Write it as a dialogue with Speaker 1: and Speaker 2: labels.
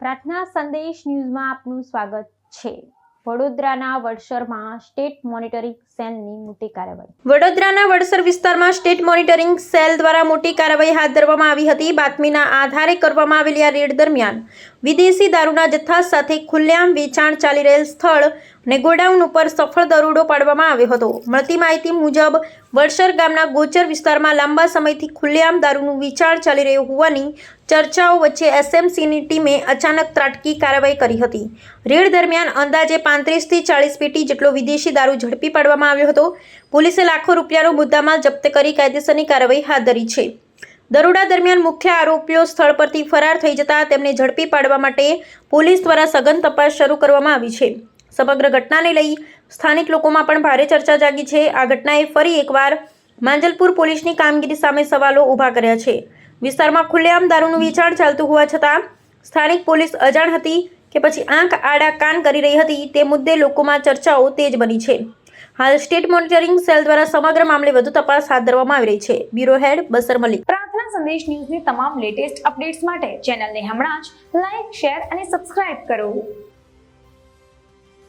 Speaker 1: પ્રાર્થના સંદેશ ન્યૂઝમાં આપનું સ્વાગત છે। વડોદરાના વડસરમાં સ્ટેટ મોનિટરિંગ સેલની મોટી કાર્યવાહી। વડોદરાના વડસર વિસ્તારમાં સ્ટેટ મોનિટરિંગ સેલ દ્વારા મોટી કાર્યવાહી હાથ ધરવામાં આવી હતી। બાતમીના આધારે કરવામાં આવેલી આ રેડ દરમિયાન વિદેશી દારૂના જથ્થા સાથે ખુલ્લેઆમ વેચાણ ચાલી રહેલ સ્થળ અને ગોડાઉન ઉપર સફળ દરોડો પાડવામાં આવ્યો હતો। મળતી માહિતી મુજબ વડસર ગામના ગોચર વિસ્તારમાં લાંબા સમયથી ખુલ્લેઆમ દારૂનું વેચાણ ચાલી રહ્યું હોવાની ચર્ચાઓ વચ્ચે એસએમસીની ટીમે અચાનક ત્રાટકી કાર્યવાહી કરી હતી। રેડ દરમિયાન અંદાજે 35 થી 40 પેટી જેટલો વિદેશી દારૂ ઝડપી પાડવામાં આવ્યો હતો। પોલીસે લાખો રૂપિયાનો મુદ્દામાલ જપ્ત કરી કાયદેસરની કાર્યવાહી હાથ ધરી છે। દરોડા દરમિયાન મુખ્ય આરોપીઓ સ્થળ પરથી ફરાર થઈ જતા તેમને ઝડપી પાડવા માટે પોલીસ દ્વારા સઘન તપાસ શરૂ કરવામાં આવી છે। સમગ્ર ઘટનાને લઈ સ્થાનિક લોકોમાં પણ ભારે ચર્ચા જાગી છે। આ ઘટનાએ ફરી એકવાર માંજલપુર પોલીસની કામગીરી સામે સવાલો ઊભા કર્યા છે। વિસ્તારમાં ખુલ્લેઆમ દારૂનું વેચાણ ચાલતું હોવા છતાં સ્થાનિક પોલીસ અજાણ હતી કે પછી આંખ આડા કાન કરી રહી હતી તે મુદ્દે લોકોમાં ચર્ચાઓ તેજ બની છે। હાલ સ્ટેટ મોનિટરિંગ સેલ દ્વારા સમગ્ર મામલે વધુ તપાસ હાથ ધરવામાં આવી રહી છે। બ્યુરો હેડ બસર મલિક।
Speaker 2: પ્રાર્થના સંદેશ ન્યૂઝની તમામ લેટેસ્ટ અપડેટ્સ માટે ચેનલને હમણાં જ લાઈક, શેર અને સબસ્ક્રાઇબ કરો।